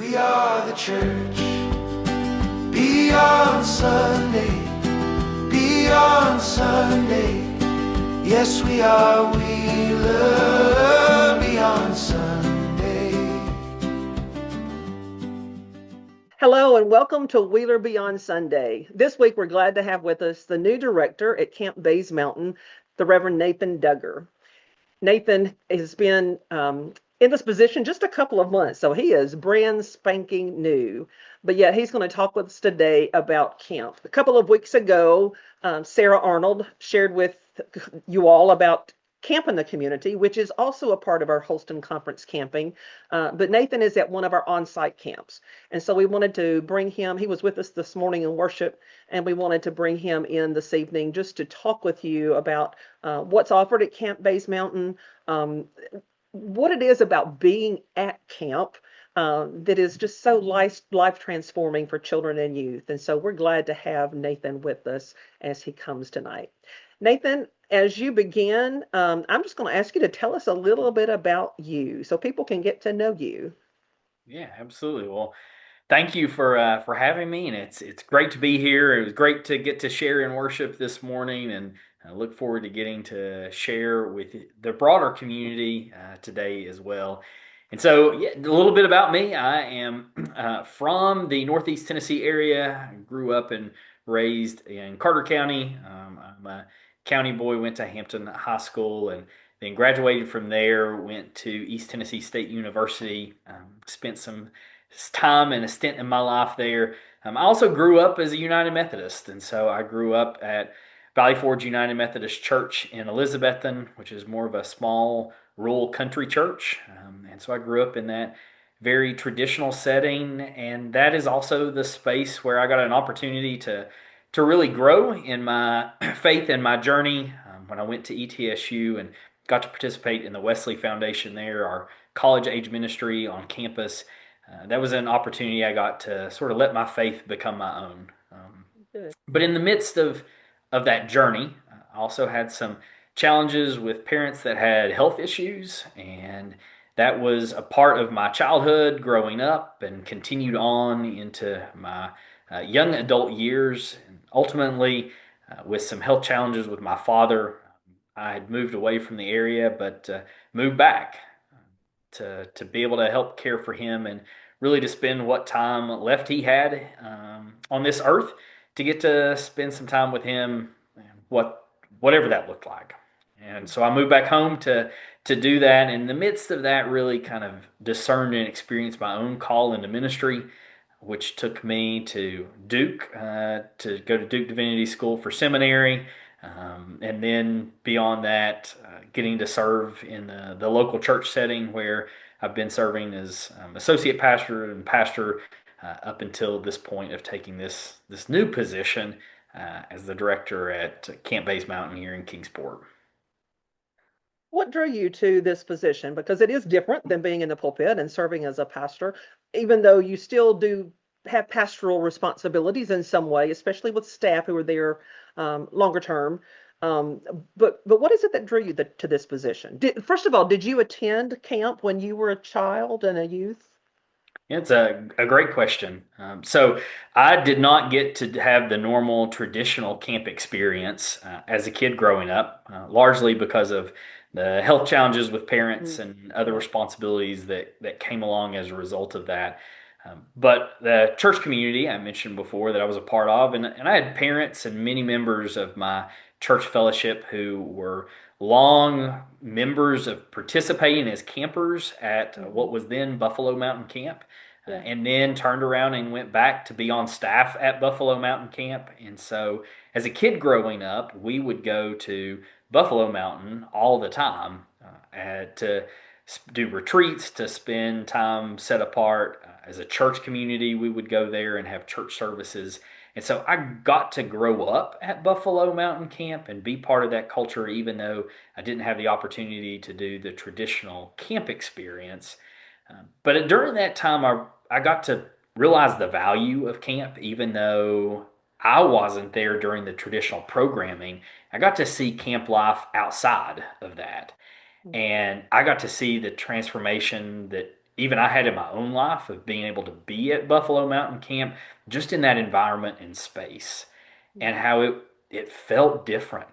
We are the church. Beyond Sunday. Beyond Sunday. Yes, we are Wheeler Beyond Sunday. Hello and welcome to Wheeler Beyond Sunday. This week we're glad to have with us the new director at Camp Bays Mountain, the Reverend Nathan Duggar. Nathan has been in this position just a couple of months, so he is brand spanking new. But yet he's going to talk with us today about camp. A couple of weeks ago, Sarah Arnold shared with you all about camp in the community, which is also a part of our Holston Conference camping. But Nathan is at one of our on-site camps. And so we wanted to bring him. He was with us this morning in worship, and we wanted to bring him in this evening just to talk with you about what's offered at Camp Bays Mountain, what it is about being at camp that is just so life transforming for children and youth. And so we're glad to have Nathan with us as he comes tonight. Nathan, as you begin, I'm just going to ask you to tell us a little bit about you so people can get to know you. Yeah, absolutely. Well, thank you for having me, and it's great to be here. It was great to get to share in worship this morning, and I look forward to getting to share with the broader community today as well. And so, yeah, a little bit about me. I am from the Northeast Tennessee area. I grew up and raised in Carter County. I'm a county boy, went to Hampton High School, and then graduated from there, went to East Tennessee State University, spent some time and a stint in my life there. I also grew up as a United Methodist, and so I grew up at Valley Forge United Methodist Church in Elizabethton, which is more of a small rural country church. And so I grew up in that very traditional setting, and that is also the space where I got an opportunity to really grow in my faith and my journey when I went to ETSU and got to participate in the Wesley Foundation there, our college age ministry on campus. That was an opportunity I got to sort of let my faith become my own. Good. But in the midst of that journey, I also had some challenges with parents that had health issues, and that was a part of my childhood growing up and continued on into my young adult years. And ultimately, with some health challenges with my father, I had moved away from the area, but moved back to be able to help care for him and really to spend what time left he had on this earth to get to spend some time with him, whatever that looked like. And so I moved back home to do that. In the midst of that, really kind of discerned and experienced my own call into ministry, which took me to Duke to go to Duke Divinity School for seminary. And then beyond that, getting to serve in the local church setting where I've been serving as associate pastor and pastor up until this point of taking this new position as the director at Camp Bays Mountain here in Kingsport. What drew you to this position? Because it is different than being in the pulpit and serving as a pastor, even though you still do have pastoral responsibilities in some way, especially with staff who are there longer term. Um, but what is it that drew you to this position? First of all, did you attend camp when you were a child and a youth? It's a great question. So I did not get to have the normal traditional camp experience as a kid growing up, largely because of the health challenges with parents Mm, and other yeah. responsibilities that came along as a result of that. But the church community I mentioned before that I was a part of, and I had parents and many members of my church fellowship who were long members of participating as campers at Hmm. what was then Buffalo Mountain Camp, Yeah. and then turned around and went back to be on staff at Buffalo Mountain Camp. And so, as a kid growing up, we would go to Buffalo Mountain all the time to do retreats, to spend time set apart. As a church community, we would go there and have church services. And so I got to grow up at Buffalo Mountain Camp and be part of that culture, even though I didn't have the opportunity to do the traditional camp experience. But during that time, I got to realize the value of camp, even though I wasn't there during the traditional programming. I got to see camp life outside of that. Mm. And I got to see the transformation that even I had in my own life of being able to be at Buffalo Mountain Camp, just in that environment and space, and how it felt different.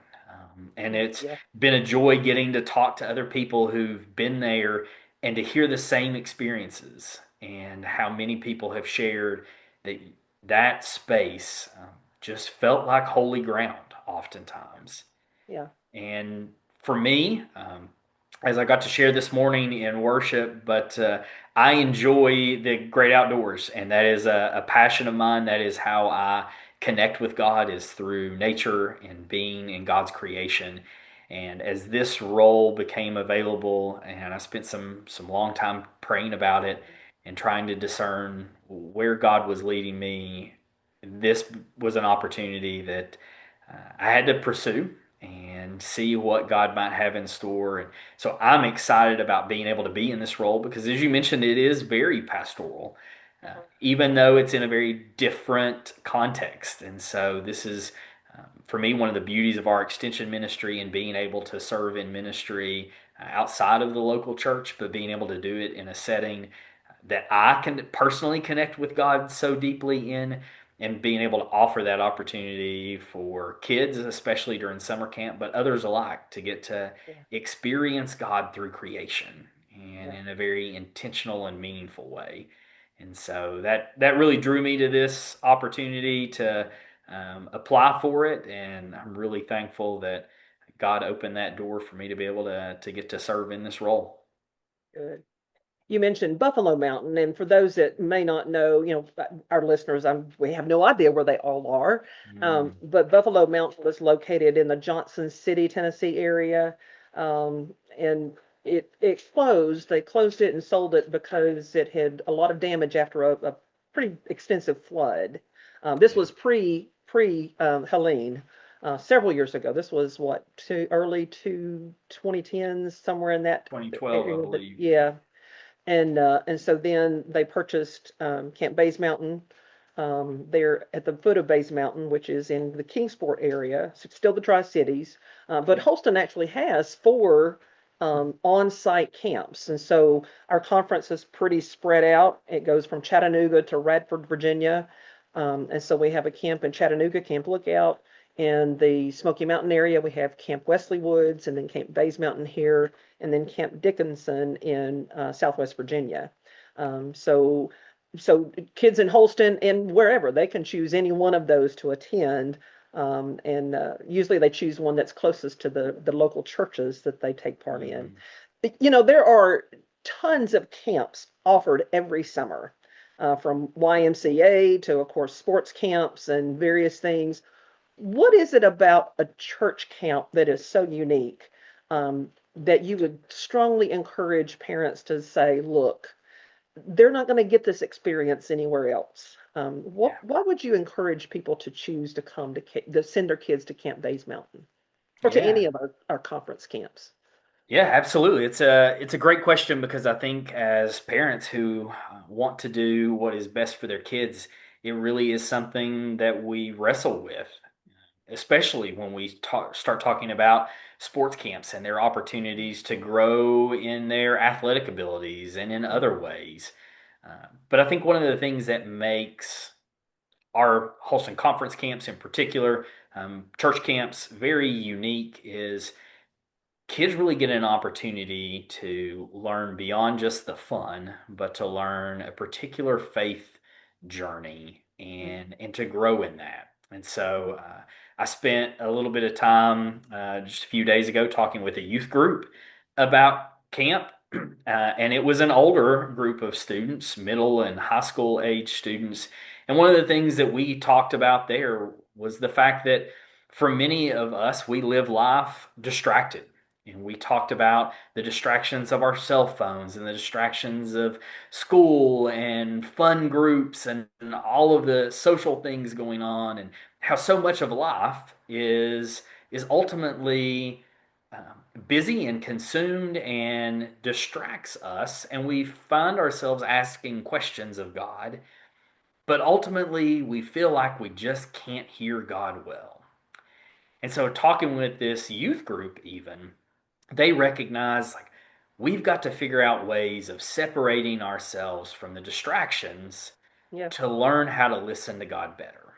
And it's Yeah. been a joy getting to talk to other people who've been there and to hear the same experiences and how many people have shared that that space just felt like holy ground oftentimes. Yeah. And for me, as I got to share this morning in worship, but I enjoy the great outdoors, and that is a passion of mine. That is how I connect with God, is through nature and being in God's creation. And as this role became available, and I spent some long time praying about it and trying to discern where God was leading me, this was an opportunity that I had to pursue and see what God might have in store. And so I'm excited about being able to be in this role because, as you mentioned, it is very pastoral, even though it's in a very different context. And so this is, for me, one of the beauties of our extension ministry and being able to serve in ministry outside of the local church, but being able to do it in a setting that I can personally connect with God so deeply in, and being able to offer that opportunity for kids, especially during summer camp, but others alike, to get to Yeah. experience God through creation and Yeah. in a very intentional and meaningful way. And so that really drew me to this opportunity to apply for it, and I'm really thankful that God opened that door for me to be able to get to serve in this role. Good. You mentioned Buffalo Mountain, and for those that may not know, our listeners, we have no idea where they all are. Mm, But Buffalo Mountain was located in the Johnson City, Tennessee area, and it closed. They closed it and sold it because it had a lot of damage after a pretty extensive flood. This yeah, was pre Helene. Several years ago. This was what, early to 2010s, somewhere in that 2012, I area. But believe. yeah, and so then they purchased Camp Bays Mountain. They're at the foot of Bays Mountain, which is in the Kingsport area, so it's still the Tri-Cities. But Yep. Holston actually has four on-site camps, and so our conference is pretty spread out. It goes from Chattanooga to Radford, Virginia, and so we have a camp in Chattanooga, Camp Lookout. In the Smoky Mountain area, we have Camp Wesley Woods, and then Camp Bays Mountain here, and then Camp Dickinson in Southwest Virginia. So, so kids in Holston and wherever, they can choose any one of those to attend. And usually they choose one that's closest to the local churches that they take part in. Mhm. There are tons of camps offered every summer, from YMCA to, of course, sports camps and various things. What is it about a church camp that is so unique, that you would strongly encourage parents to say, look, they're not going to get this experience anywhere else? Yeah. Why would you encourage people to choose to to send their kids to Camp Bays Mountain or to Yeah. any of our conference camps? Yeah, absolutely. It's a great question because I think as parents who want to do what is best for their kids, it really is something that we wrestle with, especially when we start talking about sports camps and their opportunities to grow in their athletic abilities and in other ways. But I think one of the things that makes our Holston Conference camps in particular, church camps, very unique is kids really get an opportunity to learn beyond just the fun, but to learn a particular faith journey and to grow in that. And so I spent a little bit of time just a few days ago talking with a youth group about camp. And it was an older group of students, middle and high school age students. And one of the things that we talked about there was the fact that for many of us, we live life distracted, and we talked about the distractions of our cell phones and the distractions of school and fun groups and all of the social things going on, and how so much of life is ultimately busy and consumed and distracts us, and we find ourselves asking questions of God, but ultimately we feel like we just can't hear God well. And so, talking with this youth group, even they recognize, like, we've got to figure out ways of separating ourselves from the distractions Yeah. to learn how to listen to God better.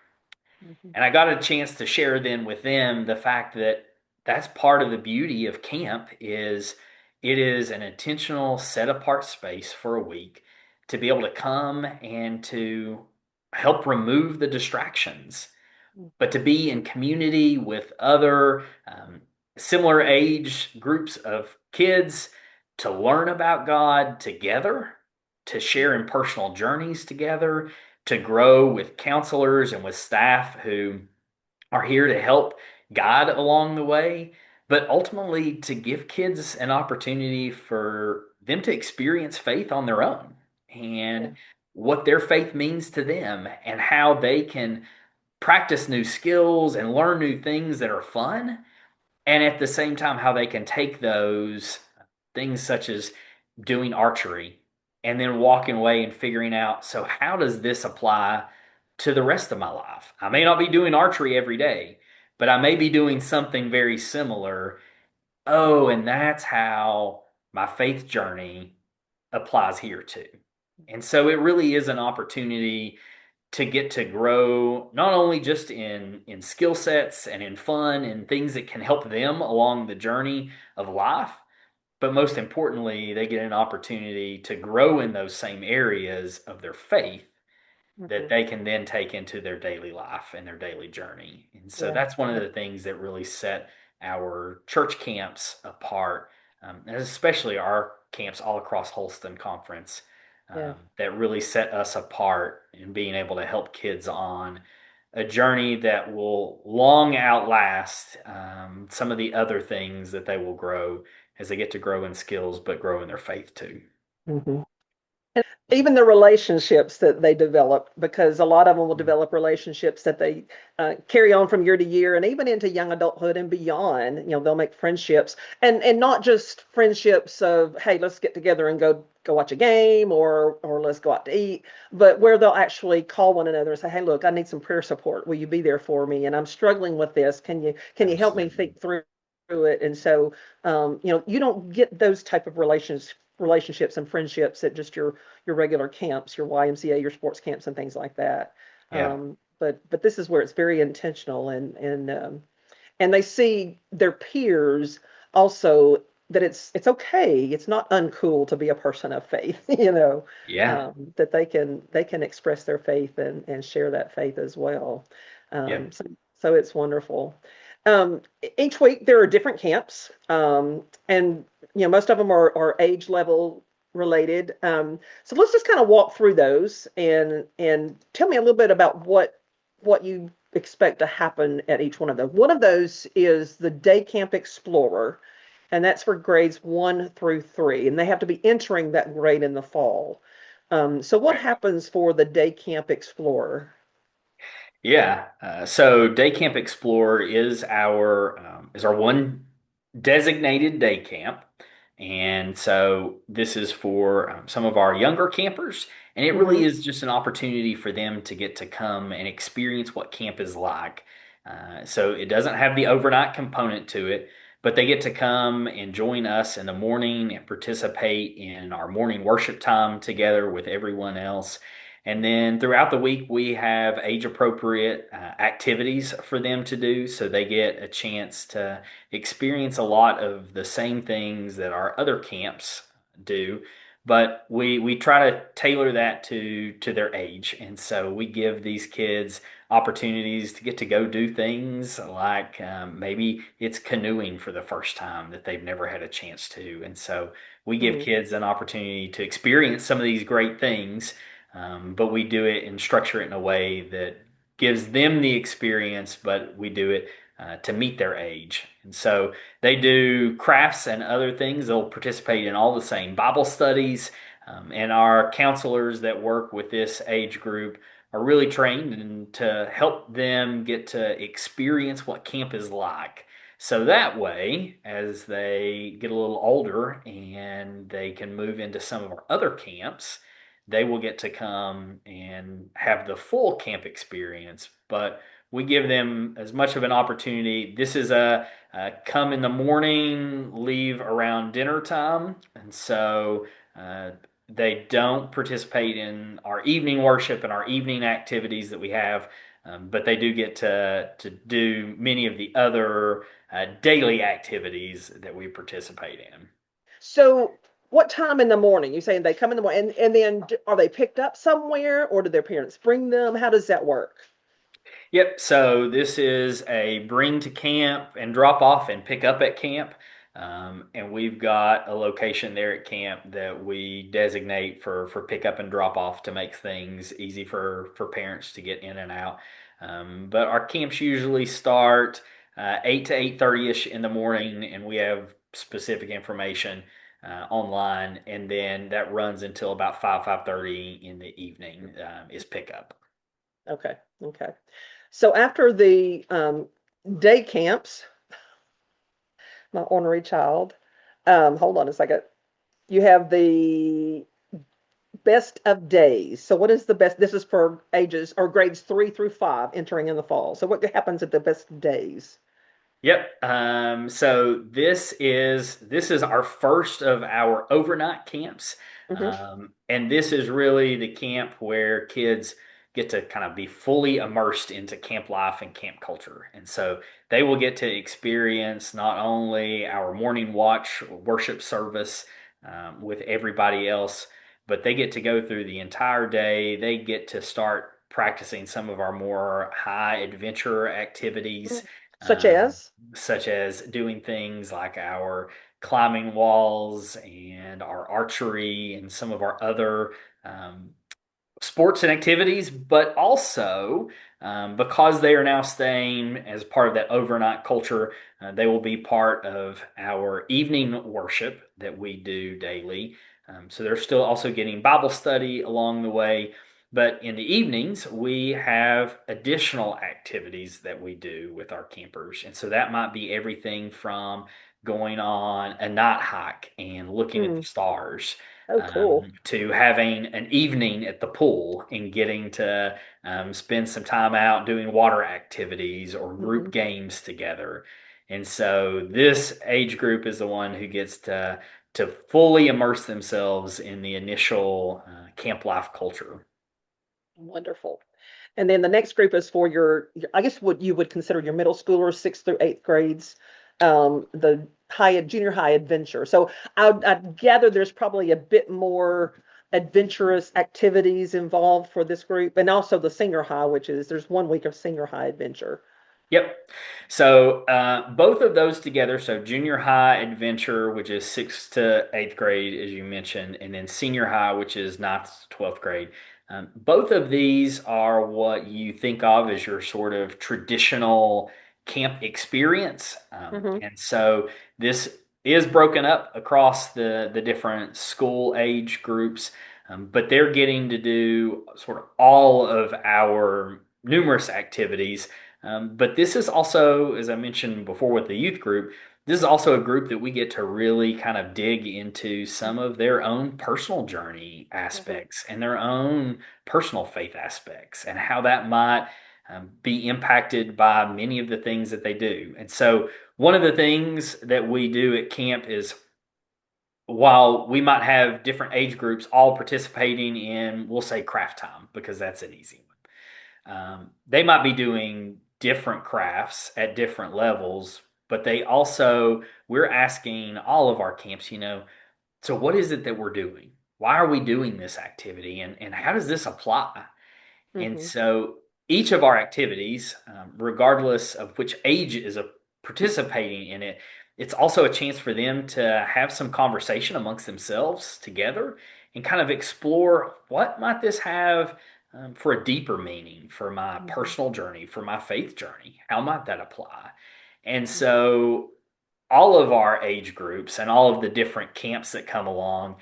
Mhm. And I got a chance to share then with them the fact that that's part of the beauty of camp is it is an intentional set apart space for a week to be able to come and to help remove the distractions, but to be in community with other similar age groups of kids, to learn about God together, to share in personal journeys together, to grow with counselors and with staff who are here to help guide along the way, but ultimately to give kids an opportunity for them to experience faith on their own Yeah. and what their faith means to them and how they can practice new skills and learn new things that are fun. And at the same time, how they can take those things such as doing archery and then walking away and figuring out, so how does this apply to the rest of my life? I may not be doing archery every day, but I may be doing something very similar. Oh, and that's how my faith journey applies here too. And so it really is an opportunity to get to grow not only just in skill sets and in fun and things that can help them along the journey of life, but most importantly, they get an opportunity to grow in those same areas of their faith that Mhm. they can then take into their daily life and their daily journey. And so Yeah. that's one of Yeah. the things that really set our church camps apart, and especially our camps all across Holston Conference, Yeah. that really set us apart in being able to help kids on a journey that will long outlast some of the other things that they will grow as they get to grow in skills, but grow in their faith too. Mhm. Even the relationships that they develop, because a lot of them will develop relationships that they carry on from year to year and even into young adulthood and beyond. They'll make friendships, and not just friendships of, hey, let's get together and go watch a game, or let's go out to eat, but where they'll actually call one another and say, hey, look, I need some prayer support. Will you be there for me? And I'm struggling with this. Can you help me Absolutely. think through it? And so, you don't get those type of relationships and friendships at just your regular camps, your YMCA, your sports camps, and things like that. Yeah. But this is where it's very intentional, and they see their peers also, that it's okay. It's not uncool to be a person of faith, Yeah. that they can express their faith and share that faith as well. Yep. So it's wonderful. Each week there are different camps, and most of them are age level related. So let's just kind of walk through those and tell me a little bit about what you expect to happen at each one of those. One of those is the Day Camp Explorer, and that's for grades 1 through 3, and they have to be entering that grade in the fall. So what Right. happens for the Day Camp Explorer? Yeah. So Day Camp Explorer is our one designated day camp, and so this is for some of our younger campers, and it really Hmm. is just an opportunity for them to get to come and experience what camp is like. So it doesn't have the overnight component to it, but they get to come and join us in the morning and participate in our morning worship time together with everyone else. And then throughout the week, we have age appropriate activities for them to do. So they get a chance to experience a lot of the same things that our other camps do. But we try to tailor that to their age. And so we give these kids opportunities to get to go do things like maybe it's canoeing for the first time that they've never had a chance to. And so we give Hmm. kids an opportunity to experience some of these great things, but we do it and structure it in a way that gives them the experience, but we do it to meet their age. And so they do crafts and other things. They'll participate in all the same Bible studies. And our counselors that work with this age group are really trained and to help them get to experience what camp is like. So that way, as they get a little older and they can move into some of our other camps, they will get to come and have the full camp experience, but we give them as much of an opportunity. This is a come in the morning, leave around dinner time. And so uh, they don't participate in our evening worship and our evening activities that we have, but they do get to do many of the other daily activities that we participate in. So, what time in the morning? You saying they come in the morning, and then are they picked up somewhere, or do their parents bring them? How does that work? Yep. So this is a bring to camp and drop off and pick up at camp. And we've got a location there at camp that we designate for pickup and drop off to make things easy for parents to get in and out. But our camps usually start 8 to 8:30ish in the morning, and we have specific information online, and then that runs until about 5:30 in the evening is pickup. Okay, okay. So after the day camps, my ornery child, hold on a second. You have the best of days. So what is the best? This is for ages or grades 3 through 5 entering in the fall. So what happens at the best of days? Yep. So this is our first of our overnight camps, Hmm. and this is really the camp where kids get to kind of be fully immersed into camp life and camp culture, and so they will get to experience not only our morning watch worship service with everybody else, but they get to go through the entire day. They get to start practicing some of our more high adventure activities. Such Um, as? Such as doing things like our climbing walls and our archery and some of our other um, sports and activities, but also because they are now staying as part of that overnight culture, they will be part of our evening worship that we do daily. So they're still also getting Bible study along the way. But in the evenings, we have additional activities that we do with our campers. And so that might be everything from going on a night hike and looking at the Hmm. stars, Oh, cool. to having an evening at the pool and getting to spend some time out doing water activities or Hmm. group games together. And so this age group is the one who gets to fully immerse themselves in the initial camp life culture. Wonderful. And then the next group is for I guess what you would consider your middle schoolers, 6th through 8th grades, the junior high adventure. So I'd gather there's probably a bit more adventurous activities involved for this group, and also the senior high, which is there's 1 week of senior high adventure. Yep. So both of those together, so junior high adventure, which is 6th to 8th grade, as you mentioned, and then senior high, which is 9th to 12th grade. Both of these are what you think of as your sort of traditional camp experience. Hmm. And so this is broken up across the different school age groups, but they're getting to do sort of all of our numerous activities, but this is also, as I mentioned before with the youth group, this is also a group that we get to really kind of dig into some of their own personal journey Hmm. aspects and their own personal faith aspects and how that might be impacted by many of the things that they do. And so, one of the things that we do at camp is while we might have different age groups all participating in, we'll say craft time, because that's an easy one. They might be doing different crafts at different levels, but we're asking all of our camps, so what is it that we're doing? Why are we doing this activity? And how does this apply? And Hmm. so each of our activities, regardless of which age is participating in it, it's also a chance for them to have some conversation amongst themselves together and kind of explore what might this have for a deeper meaning for my Hmm. personal journey, for my faith journey. How might that apply? And Hmm. so all of our age groups and all of the different camps that come along,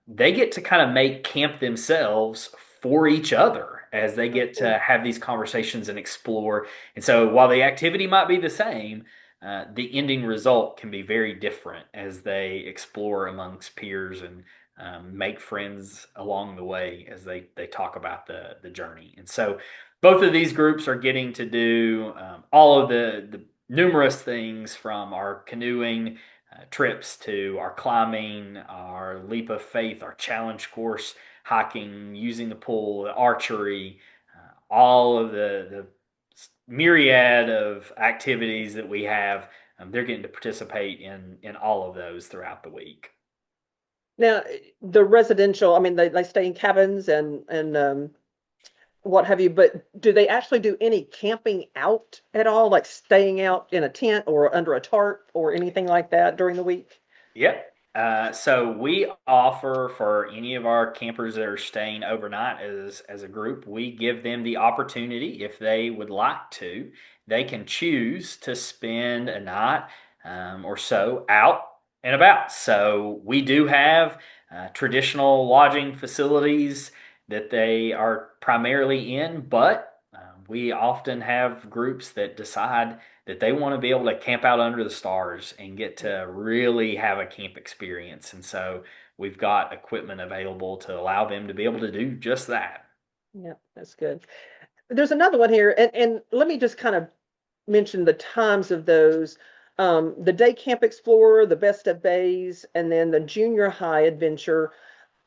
they get to kind of make camp themselves for each other as they get to Hmm. have these conversations and explore. And so while the activity might be the same, the ending result can be very different as they explore amongst peers and make friends along the way as they talk about the journey. And so both of these groups are getting to do all of the numerous things from our canoeing trips to our climbing, our leap of faith, our challenge course, hiking, using the pool, the archery, all of the myriad of activities that we have. They're getting to participate in all of those throughout the week. Now, the residential, I mean, they stay in cabins and what have you, but do they actually do any camping out at all, like staying out in a tent or under a tarp or anything like that during the week? Yep. So we offer for any of our campers that are staying overnight as a group, we give them the opportunity if they would like to, they can choose to spend a night or so out and about. So we do have traditional lodging facilities that they are primarily in, but we often have groups that decide that they want to be able to camp out under the stars and get to really have a camp experience. And so we've got equipment available to allow them to be able to do just that. Yeah, that's good. There's another one here, and let me just kind of mention the times of those. The Day Camp Explorer, the Best of Bays, and then the Junior High Adventure.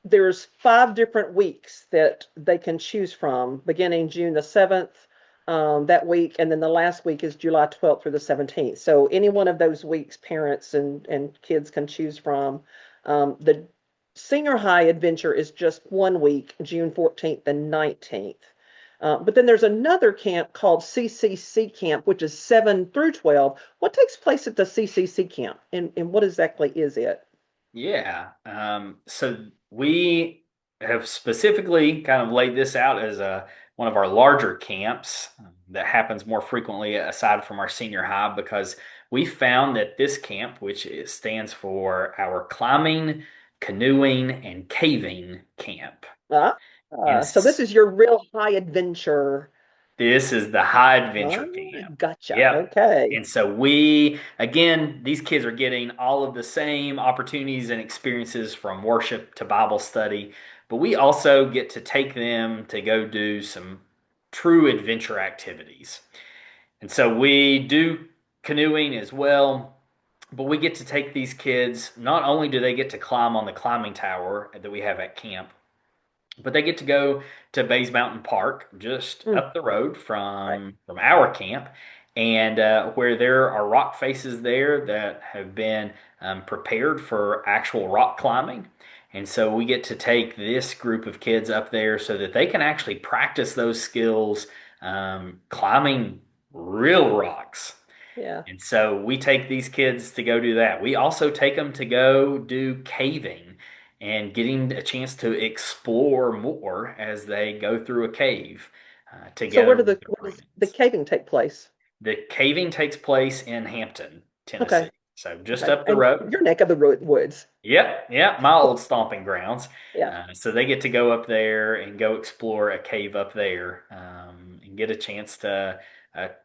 There's 5 different weeks that they can choose from, beginning June the 7th, that week, and then the last week is July 12th through the 17th. So any one of those weeks, parents and kids can choose from. The Senior High Adventure is just 1 week, June 14th and 19th. But then there's another camp called CCC Camp, which is 7 through 12. What takes place at the CCC camp, and what exactly is it? Yeah. So we have specifically kind of laid this out as one of our larger camps that happens more frequently aside from our senior high because we found that this camp, which stands for our climbing, canoeing, and caving camp. Uh, And so this is your real high adventure. this is the high Ah, adventure camp. gotcha. Yep. Okay. And so again, these kids are getting all of the same opportunities and experiences from worship to Bible study, but we also get to take them to go do some true adventure activities. And so we do canoeing as well, but we get to take these kids, not only do they get to climb on the climbing tower that we have at camp, but they get to go to Bays Mountain Park, just Mm, up the road right. from our camp, and where there are rock faces there that have been prepared for actual rock climbing. And so we get to take this group of kids up there so that they can actually practice those skills climbing real rocks. Yeah. And so we take these kids to go do that. We also take them to go do caving and getting a chance to explore more as they go through a cave So together with their where does the friends. caving take place? The caving takes place in Hampton, Okay. Tennessee. So just Okay. up the And road. your neck of the woods. Yep, yep, my old stomping grounds. Yeah. So they get to go up there and go explore a cave up there and get a chance to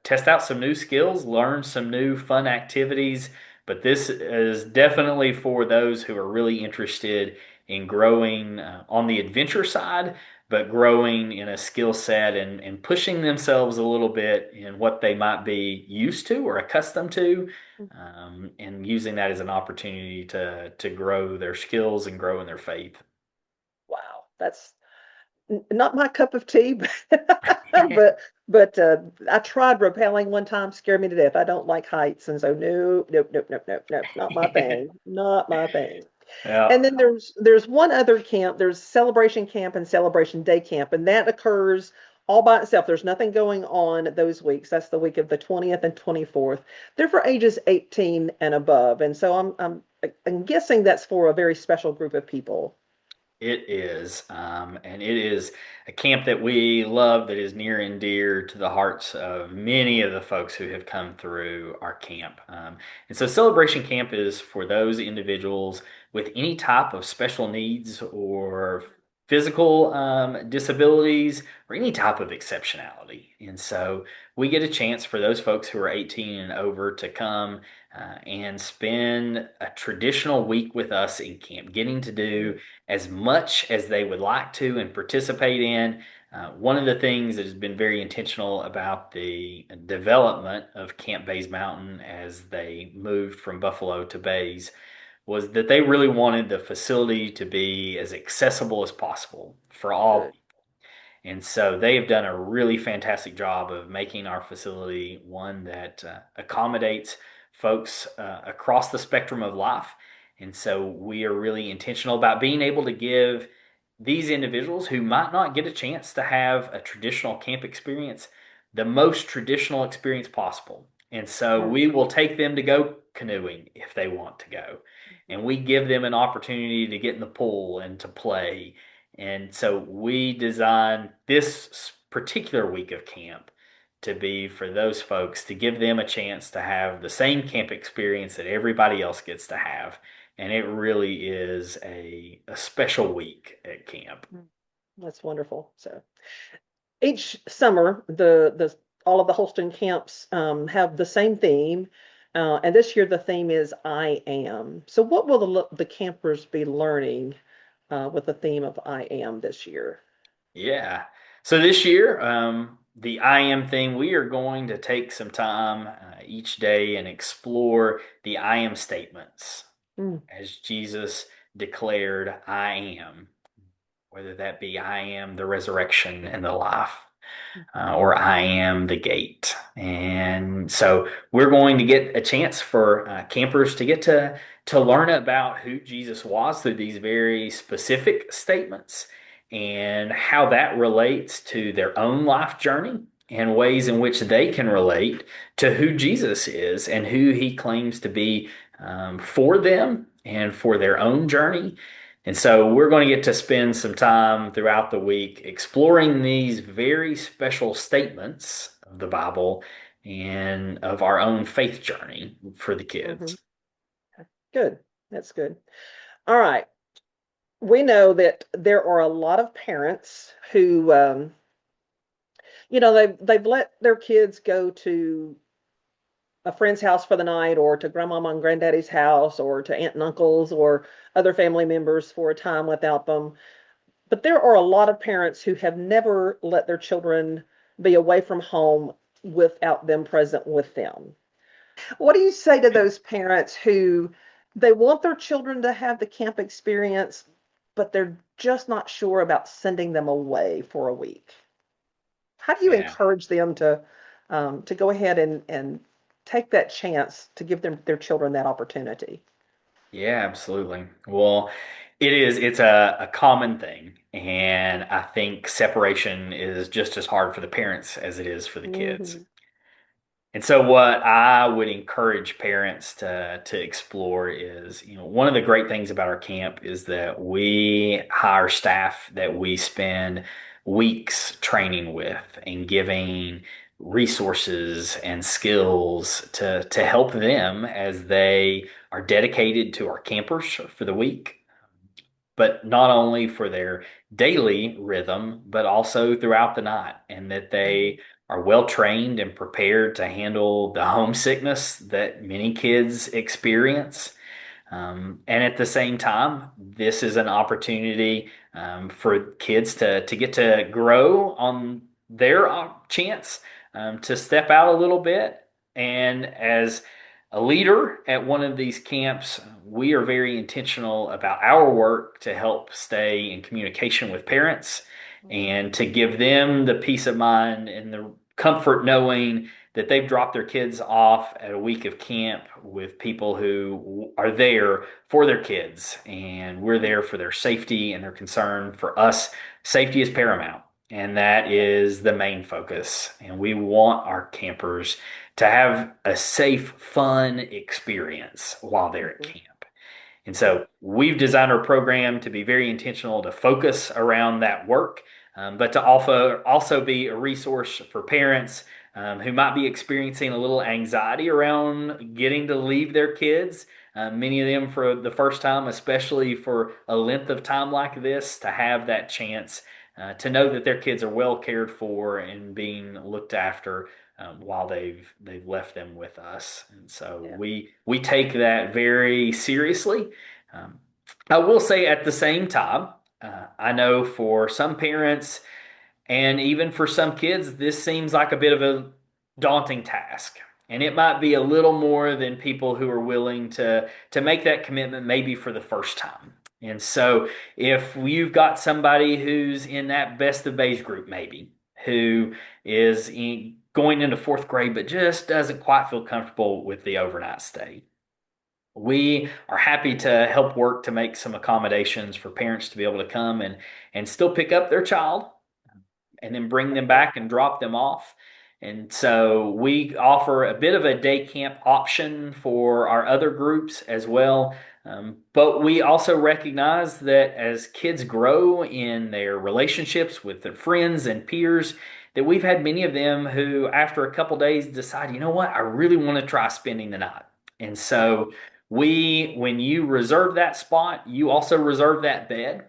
test out some new skills, learn some new fun activities. But this is definitely for those who are really interested in growing on the adventure side, but growing in a skill set and pushing themselves a little bit in what they might be used to or accustomed to and using that as an opportunity to grow their skills and grow in their faith. Wow. That's not my cup of tea, but I tried rappelling one time, scared me to death. I don't like heights, and so no, nope, nope, nope, nope, nope, not my thing, not my thing. Yeah, And then there's one other camp. There's Celebration Camp and Celebration Day Camp, and that occurs all by itself. There's nothing going on those weeks. That's the week of the 20th and 24th. They're for ages 18 and above, and so I'm guessing that's for a very special group of people. it is. And it is a camp that we love that is near and dear to the hearts of many of the folks who have come through our camp. And so Celebration Camp is for those individuals with any type of special needs or physical disabilities or any type of exceptionality. And so we get a chance for those folks who are 18 and over to come and spend a traditional week with us in camp, getting to do as much as they would like to and participate in. One of the things that has been very intentional about the development of Camp Bays Mountain as they moved from Buffalo to Bays was that they really wanted the facility to be as accessible as possible for all. Good. And so they have done a really fantastic job of making our facility one that accommodates folks across the spectrum of life. And so we are really intentional about being able to give these individuals who might not get a chance to have a traditional camp experience the most traditional experience possible. And so Mm, we will take them to go canoeing if they want to go. And we give them an opportunity to get in the pool and to play, and so we designed this particular week of camp to be for those folks to give them a chance to have the same camp experience that everybody else gets to have. And it really is a special week at camp. mm. That's wonderful. So each summer, the all of the Holston camps have the same theme, and this year the theme is "I am." So, what will the campers be learning with the theme of "I am" this year? Yeah. So this year, the I am thing, we are going to take some time each day and explore the I am statements Mm, as Jesus declared, I am, whether that be I am the resurrection and the life, mhm, or I am the gate. And so we're going to get a chance for campers to get to learn about who Jesus was through these very specific statements and how that relates to their own life journey and ways in which they can relate to who Jesus is and who he claims to be for them and for their own journey. And so we're going to get to spend some time throughout the week exploring these very special statements of the Bible and of our own faith journey for the mhm. kids. Good. That's good. All right. We know that there are a lot of parents who, they've let their kids go to a friend's house for the night or to grandmama and granddaddy's house or to aunt and uncles or other family members for a time without them. But there are a lot of parents who have never let their children be away from home without them present with them. What do you say to those parents who they want their children to have the camp experience, but they're just not sure about sending them away for a week? How do you Yeah. encourage them to go ahead and take that chance to give their children that opportunity? Yeah, absolutely. Well, it's a common thing. And I think separation is just as hard for the parents as it is for the kids. Hmm. And so what I would encourage parents to explore is, one of the great things about our camp is that we hire staff that we spend weeks training with and giving resources and skills to help them as they are dedicated to our campers for the week, but not only for their daily rhythm, but also throughout the night, and that Hmm. they are well trained and prepared to handle the homesickness that many kids experience. And at the same time, this is an opportunity for kids to get to grow on their chance to step out a little bit. And as a leader at one of these camps, we are very intentional about our work to help stay in communication with parents and to give them the peace of mind and the comfort knowing that they've dropped their kids off at a week of camp with people who are there for their kids, and we're there for their safety and their concern. For us, safety is paramount, and that is the main focus. And we want our campers to have a safe, fun experience while they're at Hmm. camp. And so we've designed our program to be very intentional to focus around that work, but to also be a resource for parents who might be experiencing a little anxiety around getting to leave their kids. Many of them for the first time, especially for a length of time like this, to have that chance to know that their kids are well cared for and being looked after while they've left them with us. And so Yeah. we take that very seriously. Um, I will say at the same time, I know for some parents and even for some kids, this seems like a bit of a daunting task. And it might be a little more than people who are willing to make that commitment maybe for the first time. And so if you've got somebody who's in that best of beige group, maybe, who is going into fourth grade but just doesn't quite feel comfortable with the overnight stay, we are happy to help work to make some accommodations for parents to be able to come and still pick up their child and then bring them back and drop them off. And so we offer a bit of a day camp option for our other groups as well. But we also recognize that as kids grow in their relationships with their friends and peers, that we've had many of them who, after a couple days, decide, you know what, I really want to try spending the night. And so when you reserve that spot, you also reserve that bed.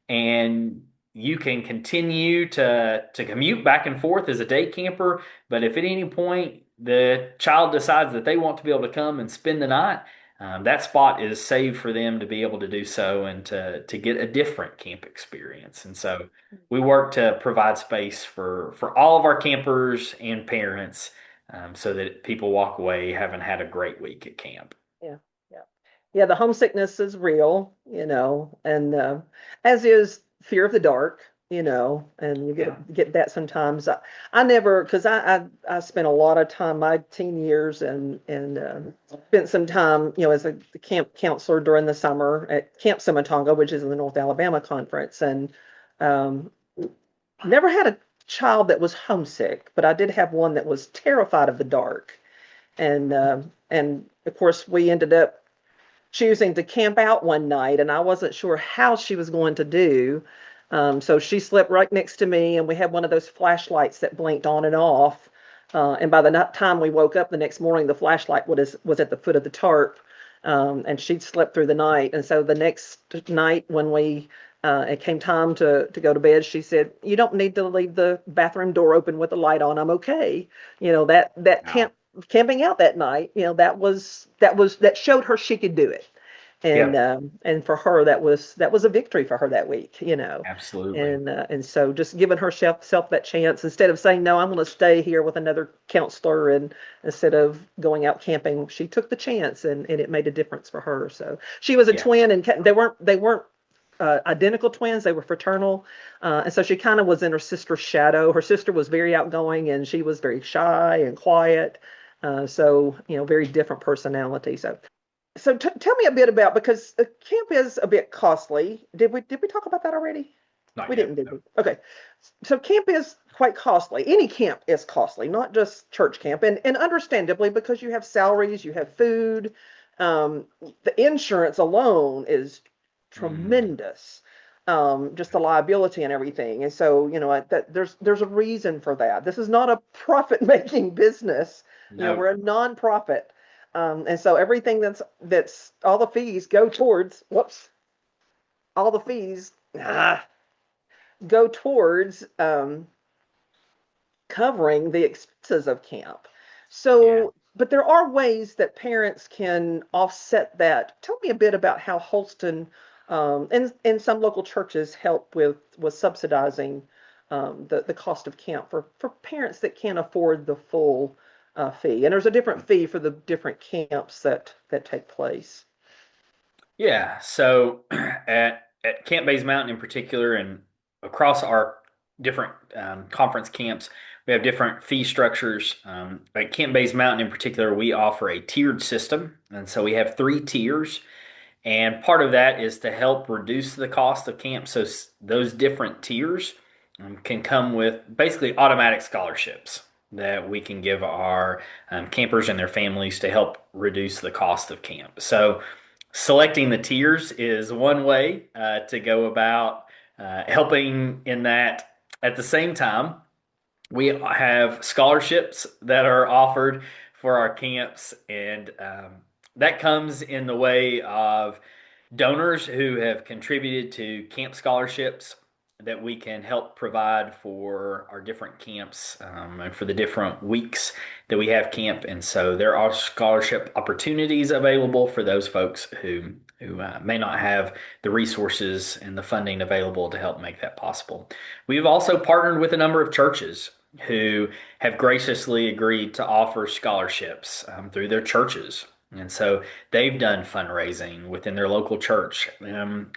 And you can continue to commute back and forth as a day camper, but if at any point the child decides that they want to be able to come and spend the night, that spot is saved for them to be able to do so and to get a different camp experience. And so we work to provide space for all of our campers and parents, so that people walk away having had a great week at camp. Yeah. Yeah. Yeah. The homesickness is real, and as is fear of the dark, and you Yeah. get that sometimes. I never, because I spent a lot of time my teen years and spent some time, as a camp counselor during the summer at Camp Simatonga, which is in the North Alabama Conference, and um, never had a child that was homesick, but I did have one that was terrified of the dark. And of course, we ended up choosing to camp out one night, and I wasn't sure how she was going to do. So she slept right next to me, and we had one of those flashlights that blinked on and off. And by the time we woke up the next morning, the flashlight was at the foot of the tarp, and she'd slept through the night. And so the next night, when it came time to go to bed, she said, "You don't need to leave the bathroom door open with the light on. I'm okay." That Wow. camping out that night, that showed her she could do it. Yeah, And for her, that was a victory for her that week. absolutely. And so just giving herself that chance, instead of saying, "No, I'm going to stay here with another counselor," and instead of going out camping, she took the chance, and it made a difference for her. So she was a Yeah. twin, and they weren't identical twins. They were fraternal. And so she kind of was in her sister's shadow. Her sister was very outgoing, and she was very shy and quiet. So, very different personality. So tell me a bit about, because camp is a bit costly. Did we talk about that already? Not We yet. didn't, did No. we? Okay. So camp is quite costly. Any camp is costly, not just church camp, and understandably, because you have salaries, you have food. Um, the insurance alone is Mm, tremendous. Just the liability and everything. And so, there's a reason for that. This is not a profit-making business. no. We're a nonprofit. And so everything that's all the fees go towards, whoops, all the fees go towards covering the expenses of camp. Yeah. So, but there are ways that parents can offset that. Tell me a bit about how Holston and some local churches help with subsidizing the cost of camp for parents that can't afford the full fee. And there's a different fee for the different camps that take place. Yeah. So at Camp Bays Mountain in particular, and across our different conference camps, we have different fee structures. At Camp Bays Mountain in particular, we offer a tiered system, and so we have three tiers. And part of that is to help reduce the cost of camp. So those different tiers can come with basically automatic scholarships that we can give our campers and their families to help reduce the cost of camp. So selecting the tiers is one way to go about helping in that. At the same time, we have scholarships that are offered for our camps, and that comes in the way of donors who have contributed to camp scholarships that we can help provide for our different camps and for the different weeks that we have camp. And so there are scholarship opportunities available for those folks who may not have the resources and the funding available to help make that possible. We've also partnered with a number of churches who have graciously agreed to offer scholarships through their churches. And so they've done fundraising within their local church.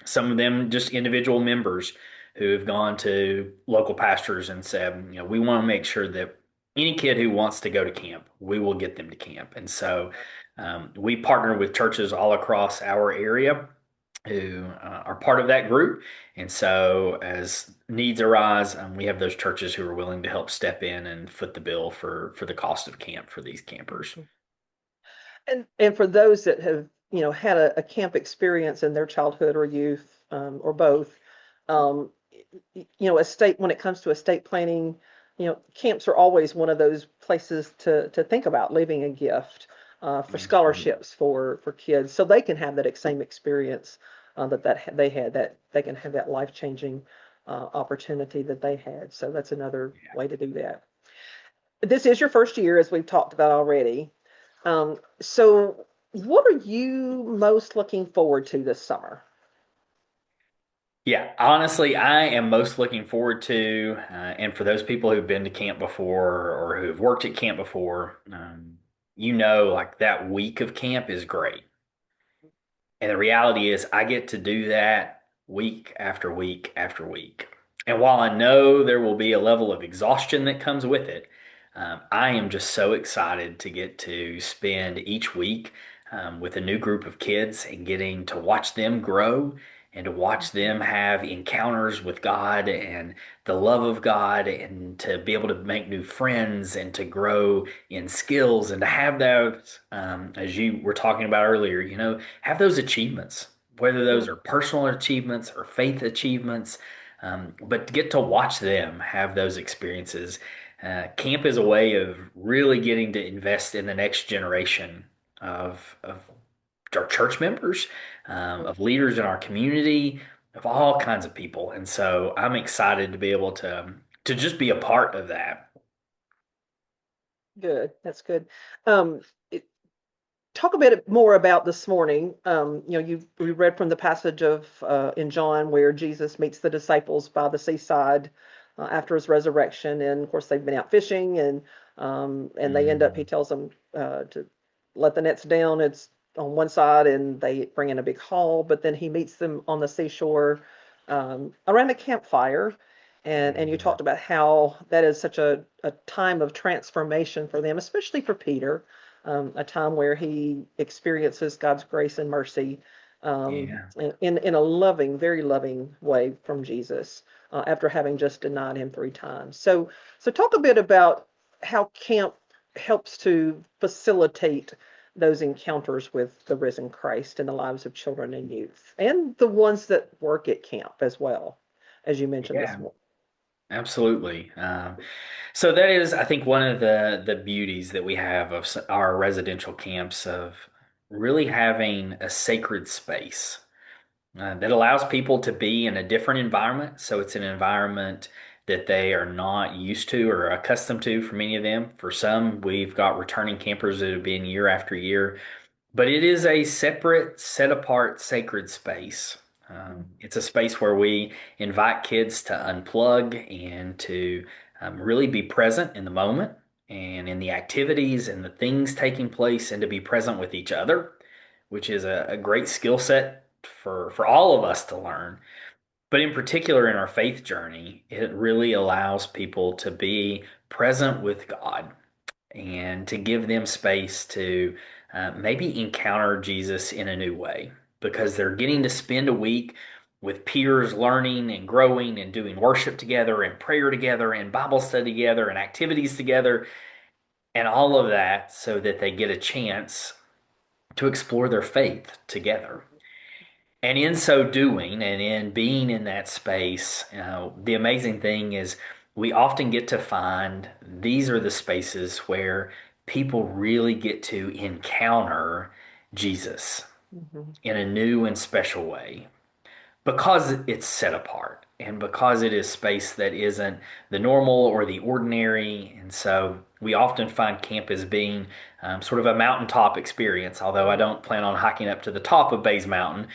Some of them just individual members who have gone to local pastors and said, we want to make sure that any kid who wants to go to camp, we will get them to camp. And so we partner with churches all across our area who are part of that group. And so as needs arise, we have those churches who are willing to help step in and foot the bill for the cost of camp for these campers. And for those that have, had a camp experience in their childhood or youth, or both, estate, when it comes to estate planning, camps are always one of those places to think about leaving a gift for scholarships for kids, so they can have that same experience that they had, that they can have that life-changing opportunity that they had. So that's another way to do that. This is your first year, as we've talked about already. So what are you most looking forward to this summer? Yeah, honestly, I am most looking forward to, and for those people who've been to camp before or who've worked at camp before, like that week of camp is great. And the reality is, I get to do that week after week after week. And while I know there will be a level of exhaustion that comes with it, I am just so excited to get to spend each week with a new group of kids and getting to watch them grow and to watch them have encounters with God and the love of God, and to be able to make new friends and to grow in skills and to have those, as you were talking about earlier, have those achievements, whether those are personal achievements or faith achievements, but to get to watch them have those experiences. Camp is a way of really getting to invest in the next generation of our church members, of leaders in our community, of all kinds of people. And so I'm excited to be able to just be a part of that. Good. That's good. Um, Talk a bit more about this morning. We read from the passage of in John where Jesus meets the disciples by the seaside after his resurrection, and of course they've been out fishing, and they end up. He tells them to let the nets down. It's on one side, and they bring in a big haul. But then he meets them on the seashore around a campfire. And you talked about how that is such a time of transformation for them, especially for Peter, a time where he experiences God's grace and mercy Yeah. in a loving, very loving way from Jesus after having just denied him 3 times. So talk a bit about how camp helps to facilitate those encounters with the risen Christ in the lives of children and youth, and the ones that work at camp as well, as you mentioned this Yeah. morning. Absolutely. So that is, I think, one of the beauties that we have of our residential camps, of really having a sacred space that allows people to be in a different environment. So it's an environment that they are not used to or accustomed to for many of them. For some, we've got returning campers that have been year after year, but it is a separate, set apart, sacred space. It's a space where we invite kids to unplug and to really be present in the moment and in the activities and the things taking place, and to be present with each other, which is a great skill set for all of us to learn. But in particular, in our faith journey, it really allows people to be present with God and to give them space to maybe encounter Jesus in a new way, because they're getting to spend a week with peers learning and growing and doing worship together and prayer together and Bible study together and activities together and all of that, so that they get a chance to explore their faith together. And in so doing, and in being in that space, the amazing thing is we often get to find these are the spaces where people really get to encounter Jesus Mhm. in a new and special way, because it's set apart. and because it is space that isn't the normal or the ordinary. And so we often find camp as being sort of a mountaintop experience, although I don't plan on hiking up to the top of Bays Mountain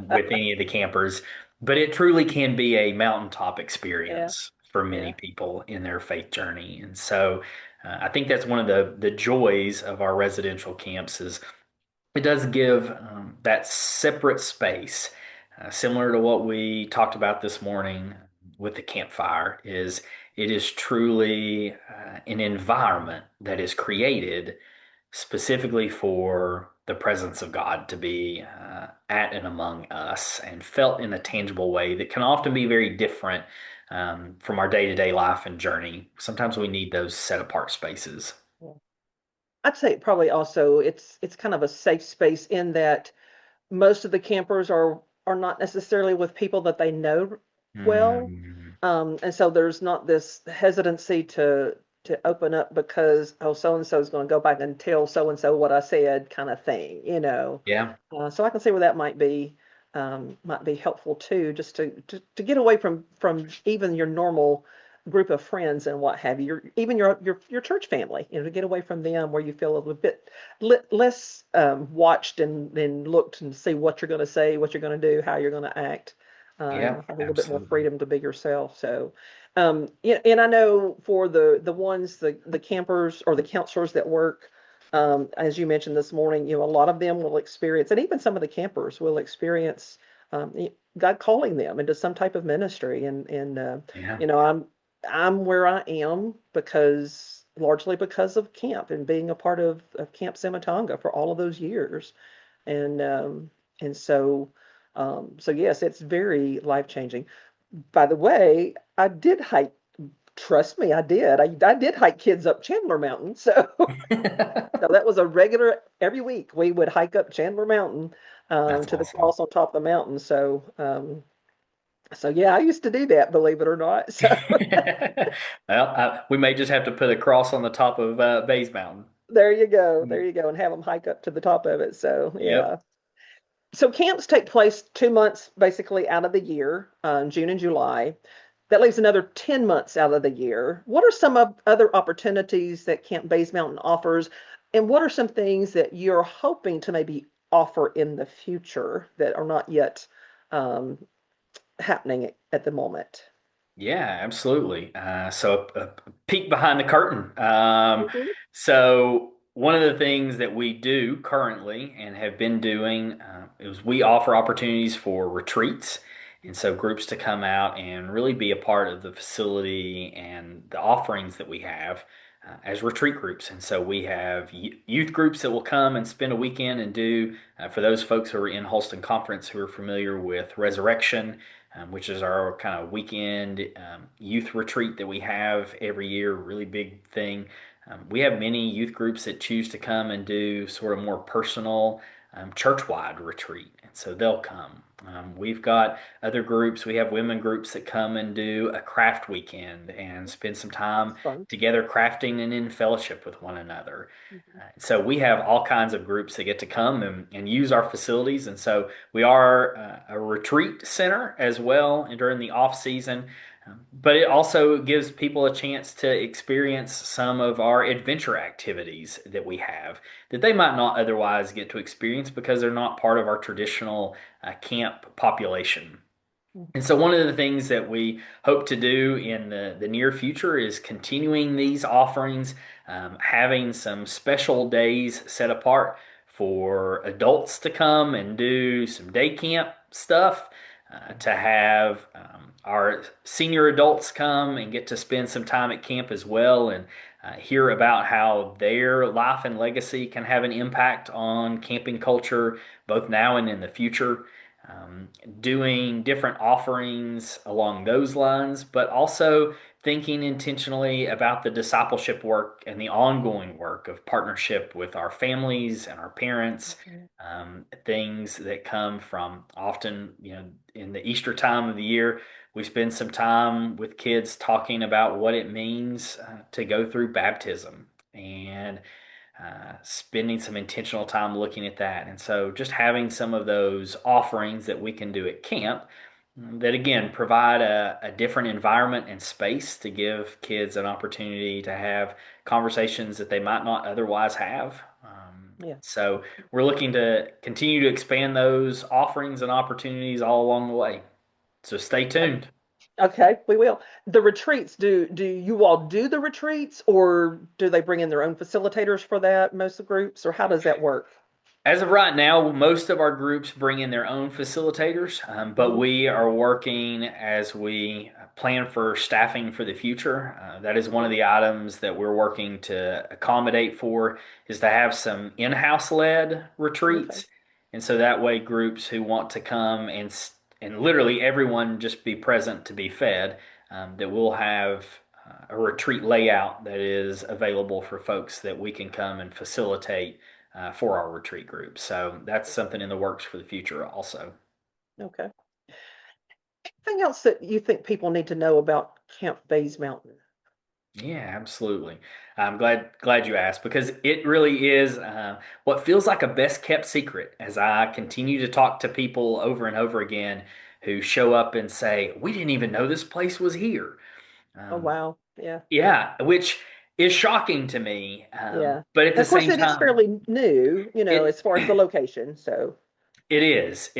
with any of the campers. But it truly can be a mountaintop Yeah, experience for many yeah. people in their faith journey. And so I think that's one of the joys of our residential camps is it does give that separate space, similar to what we talked about this morning with the campfire, is it is truly an environment that is created specifically for the presence of God to be at and among us and felt in a tangible way that can often be very different from our day-to-day life and journey. Sometimes we need those set apart spaces. Yeah. I'd say probably also it's kind of a safe space in that most of the campers are not necessarily with people that they know well. Mm, And so there's not this hesitancy to open up because, oh, so and so is going to go back and tell so and so what I said, kind of thing, you know. yeah, So I can see where that might be helpful too, just to get away from even your normal group of friends and what have you, even your church family, you know, to get away from them where you feel a little bit less watched and looked and see what you're going to say, what you're going to do, how you're going to act, yeah, have a little bit more absolutely. freedom to be yourself. So, yeah, and I know for the ones the campers or the counselors that work. As you mentioned this morning, you know, a lot of them will experience, and even some of the campers will experience God calling them into some type of ministry. And Yeah. you know, I'm where I am because largely because of camp and being a part of Camp Simatonga for all of those years. And so so yes, it's very life changing. By the way, I did hike. Trust me, I did. I did hike kids up Chandler Mountain. So so that was a regular every week we would hike up Chandler Mountain That's to the awesome. cross on top of the mountain. So so yeah, I used to do that, believe it or not. So Well, we may just have to put a cross on the top of Bays Mountain. there you go. There you go. And have them hike up to the top of it. So Yep. yeah. So camps take place 2 months basically out of the year, June and July. That leaves another 10 months out of the year. What are some of other opportunities that Camp Bays Mountain offers? And what are some things that you're hoping to maybe offer in the future that are not yet um, happening at the moment? Yeah, absolutely. So a peek behind the curtain. Mhm. So one of the things that we do currently and have been doing is we offer opportunities for retreats. And so groups to come out and really be a part of the facility and the offerings that we have as retreat groups. And so we have youth groups that will come and spend a weekend and do, for those folks who are in Holston Conference who are familiar with Resurrection, which is our kind of weekend youth retreat that we have every year, really big thing. We have many youth groups that choose to come and do sort of more personal church-wide retreat, and so they'll come. We've got other groups. We have women groups that come and do a craft weekend and spend some time That's fun. together crafting and in fellowship with one another. Mhm. So we have all kinds of groups that get to come and use our facilities. And so we are a retreat center as well and during the off season. But it also gives people a chance to experience some of our adventure activities that we have that they might not otherwise get to experience because they're not part of our traditional camp population. And so, one of the things that we hope to do in the near future is continuing these offerings, having some special days set apart for adults to come and do some day camp stuff, to have our senior adults come and get to spend some time at camp as well and hear about how their life and legacy can have an impact on camping culture, both now and in the future, doing different offerings along those lines, but also thinking intentionally about the discipleship work and the ongoing work of partnership with our families and our parents. Mhm. Things that come from often, in the Easter time of the year, we spend some time with kids talking about what it means to go through baptism and spending some intentional time looking at that. And so just having some of those offerings that we can do at camp that again provide a different environment and space to give kids an opportunity to have conversations that they might not otherwise have. Yeah. So we're looking to continue to expand those offerings and opportunities all along the way. So stay tuned. Okay, we will. The retreats, do you all do the retreats, or do they bring in their own facilitators for that, most of the groups, or how does that work? As of right now, most of our groups bring in their own facilitators, but Hmm. we are working as we plan for staffing for the future. That is one of Okay. the items that we're working to accommodate for, is to have some in-house led Okay. retreats. And so that way groups who want to come and literally everyone just be present to be fed, that we'll have a retreat layout that is available for folks that we can come and facilitate for our retreat group. So that's something in the works for the future also. Okay. Anything else that you think people need to know about Camp Bays Mountain? Yeah, absolutely. I'm glad you asked because it really is what feels like a best kept secret as I continue to talk to people over and over again who show up and say, "We didn't even know this place was here." Oh, Um, wow. Yeah. yeah, which is shocking to me, Yeah. but at And the of course, same it is time, fairly new, it as far as the location. So, it is.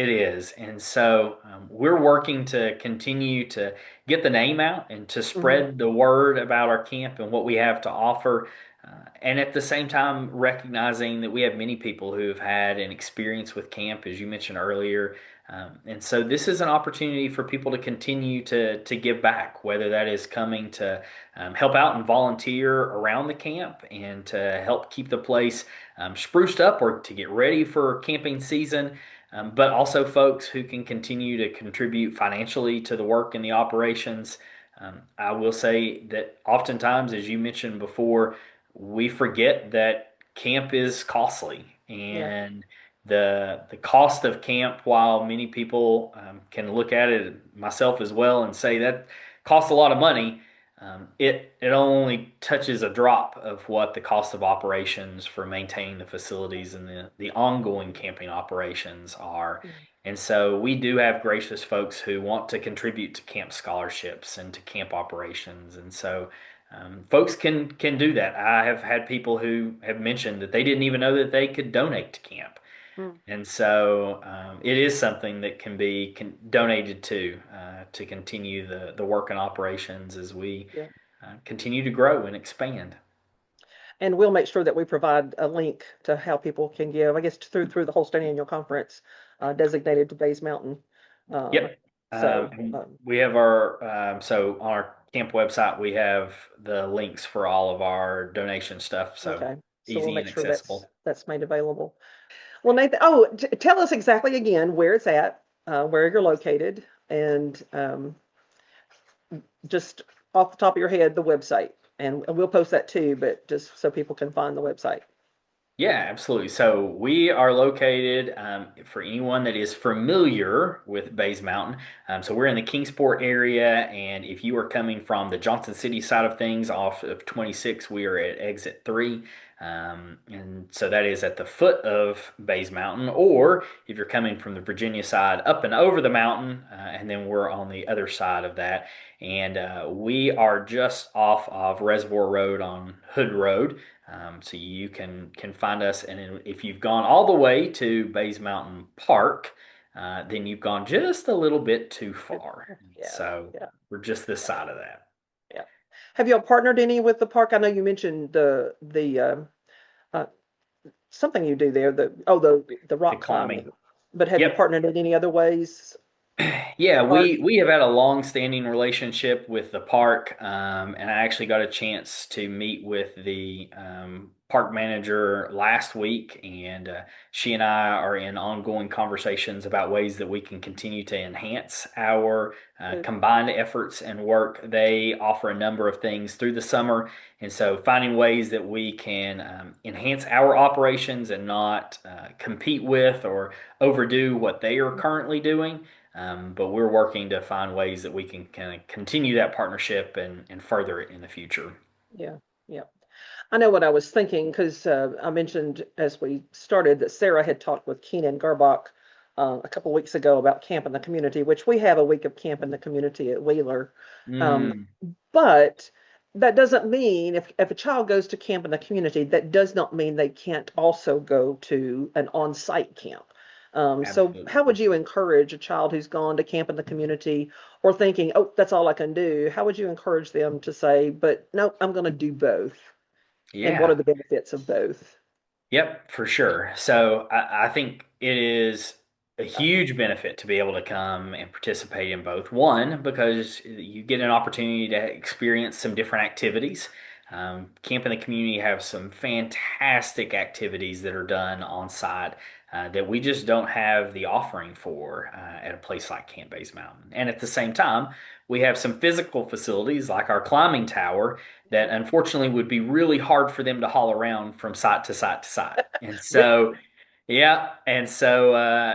And so we're working to continue to get the name out and to mhm. spread the word about our camp and what we have to offer. And at the same time, recognizing that we have many people who have had an experience with camp, as you mentioned earlier. And so this is an opportunity for people to continue to give back, whether that is coming to help out and volunteer around the camp and to help keep the place spruced up or to get ready for camping season, but also folks who can continue to contribute financially to the work and the operations. I will say that oftentimes, as you mentioned before, we forget that camp is costly, Yeah. and the cost of camp, while many people can look at it, myself as well, and say that costs a lot of money, it only touches a drop of what the cost of operations for maintaining the facilities and the ongoing camping operations are. Yeah. And so we do have gracious folks who want to contribute to camp scholarships and to camp operations. And so folks can do that. I have had people who have mentioned that they didn't even know that they could donate to camp. Mm. And so it is something that can be donated to continue the work and operations as we Yeah. continue to grow and expand. And we'll make sure that we provide a link to how people can give, I guess, through the Holstein Annual Conference, designated to Bays Mountain. Um, Yep. so, And we have our, so on our camp website, we have the links for all of our donation stuff. So okay. So we'll easy make and sure that's accessible. that's made available. Well, Nathan, oh, tell us exactly again where it's at, where you're located, and just off the top of your head, the website. And we'll post that too, but just so people can find the website. Yeah, absolutely. So we are located, for anyone that is familiar with Bays Mountain. So we're in the Kingsport area, and if you are coming from the Johnson City side of things off of 26, we are at exit 3. And so that is at the foot of Bays Mountain, or if you're coming from the Virginia side up and over the mountain, and then we're on the other side of that. And we are just off of Reservoir Road on Hood Road. So you can find us, and if you've gone all the way to Bays Mountain Park, then you've gone just a little bit too far. Yeah, So yeah, we're just this side of that. yeah. Have y'all partnered any with the park? I know you mentioned the uh, something you do there, the The rock climbing. climbing. But have you Yep. partnered in any other ways? Yeah, Park? we have had a long-standing relationship with the park, and I actually got a chance to meet with the park manager last week, and she and I are in ongoing conversations about ways that we can continue to enhance our Good. combined efforts and work. They offer a number of things through the summer, and so finding ways that we can enhance our operations and not compete with or overdo what they are currently doing. But we're working to find ways that we can kind of continue that partnership and further it in the future. Yeah, yeah. I know what I was thinking because I mentioned as we started that Sarah had talked with Keenan Garbach a couple weeks ago about camp in the community, which we have a week of camp in the community at Wheeler. Um, Mm, but that doesn't mean if a child goes to camp in the community, that does not mean they can't also go to an on-site camp. So how absolutely. would you encourage a child who's gone to camp in the community or thinking, oh, that's all I can do? How would you encourage them to say, but no, I'm going to do both? And what are Yeah. the benefits of both? Yep, for sure. So I think it is a huge benefit to be able to come and participate in both. One, because you get an opportunity to experience some different activities. Camp in the community have some fantastic activities that are done on site that we just don't have the offering for at a place like Camp Bays Mountain. And at the same time, we have some physical facilities like our climbing tower that unfortunately would be really hard for them to haul around from site to site to site. And Really? so, yeah, and so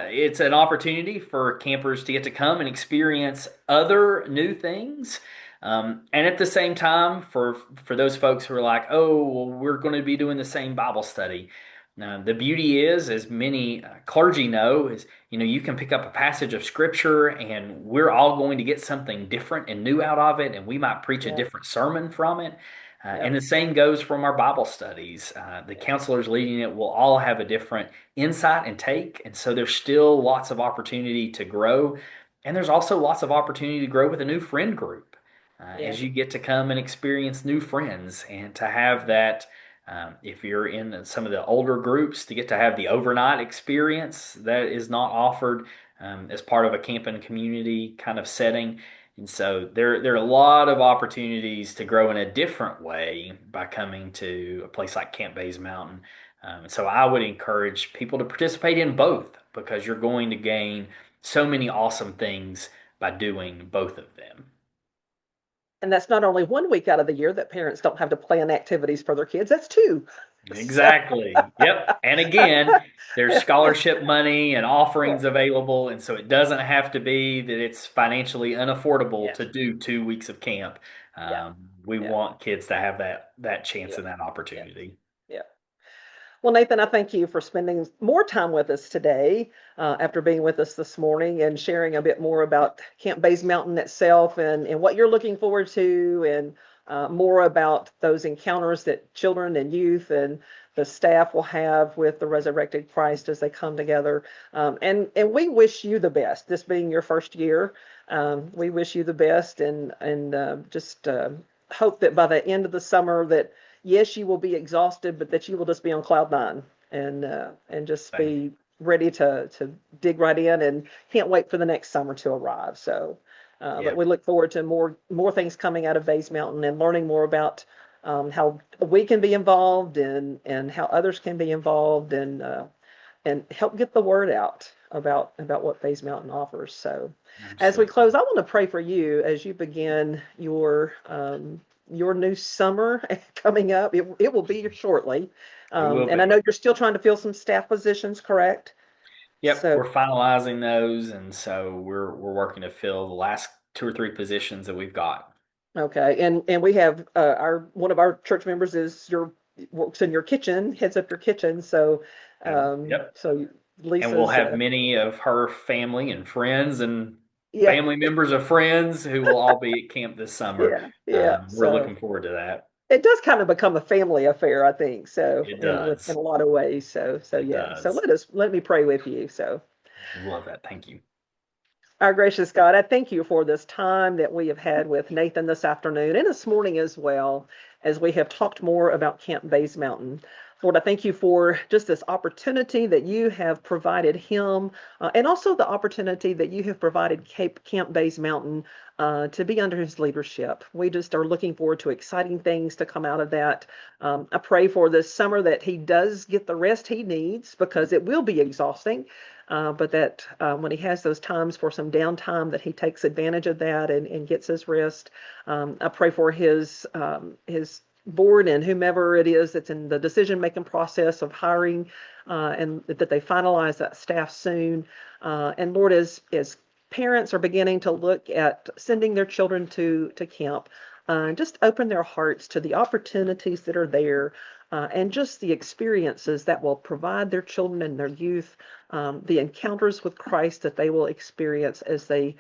it's an opportunity for campers to get to come and experience other new things. And at the same time, for those folks who are like, oh, well, we're going to be doing the same Bible study. The beauty is, as many clergy know, is you can pick up a passage of Scripture, and we're all going to get something different and new out of it, and we might preach a Yeah, different sermon from it. yeah, And the same goes from our Bible studies. The yeah. counselors leading it will all have a different insight and take, and so there's still lots of opportunity to grow, and there's also lots of opportunity to grow with a new friend group Yeah. as you get to come and experience new friends and to have that. If you're in some of the older groups, to get to have the overnight experience that is not offered as part of a camping community kind of setting. And so there are a lot of opportunities to grow in a different way by coming to a place like Camp Bays Mountain. And so I would encourage people to participate in both because you're going to gain so many awesome things by doing both of them. And that's not only 1 week out of the year that parents don't have to plan activities for their kids, that's two. So, Exactly. Yep. And again, there's scholarship money and yeah, offerings available. And so it doesn't have to be that it's financially unaffordable yeah, to do 2 weeks of camp. yeah, We yeah, want kids to have that chance yeah, and that yeah, opportunity. yeah. Well, Nathan, I thank you for spending more time with us today after being with us this morning and sharing a bit more about Camp Bays Mountain itself and what you're looking forward to and more about those encounters that children and youth and the staff will have with the resurrected Christ as they come together. And we wish you the best, this being your first year. We wish you the best and just hope that by the end of the summer that yes, you will be exhausted, but that you will just be on cloud nine and just Thank be ready to dig right in and can't wait for the next summer to arrive. So, you. but Yep. we look forward to more things coming out of Bays Mountain and learning more about how we can be involved and how others can be involved and help get the word out about what Bays Mountain offers. So, as we Absolutely. close, I want to pray for you as you begin your new summer coming up. It will be shortly, It will and I be. know you're still trying to fill some staff positions, correct? Yep. So, We're finalizing those. And so we're working to fill the last two or three positions that we've got. okay, and we have our one of our church members is your works in your kitchen, heads up your kitchen. So, Yep. so And we'll Lisa's, have many of her family and friends and yeah, family members of friends who will all be at camp this summer. yeah, yeah. We're So looking forward to that. it does kind of become a family affair, I think. So It in does. a lot of ways. So It yeah. So does. let me pray with you. So Love that. Thank you. our gracious God, I thank you for this time that we have had with Nathan this afternoon and this morning as well, as we have talked more about Camp Bays Mountain. Lord, I thank you for just this opportunity that you have provided him, and also the opportunity that you have provided Camp Bays Mountain to be under his leadership. We just are looking forward to exciting things to come out of that. I pray for this summer that he does get the rest he needs because it will be exhausting. But that when he has those times for some downtime, that he takes advantage of that and gets his rest. I pray for his board and whomever it is that's in the decision-making process of hiring, and that they finalize that staff soon. And Lord, as parents are beginning to look at sending their children to camp, just open their hearts to the opportunities that are there and just the experiences that will provide their children and their youth, the encounters with Christ that they will experience as they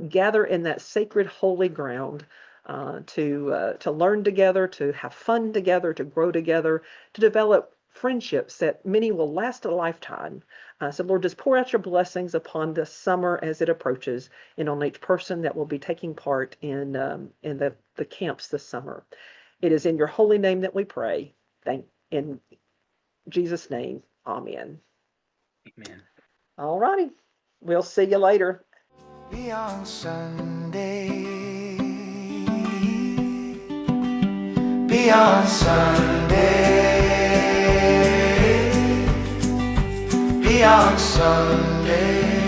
gather in that sacred holy ground to learn together, to have fun together, to grow together, to develop friendships that many will last a lifetime. So Lord, just pour out your blessings upon this summer as it approaches, and on each person that will be taking part in the camps this summer. It is in your holy name that we pray. In Jesus' name, amen. Amen. All righty. We'll see you later. Beyond Sunday. Beyond Sunday. Beyond Sunday.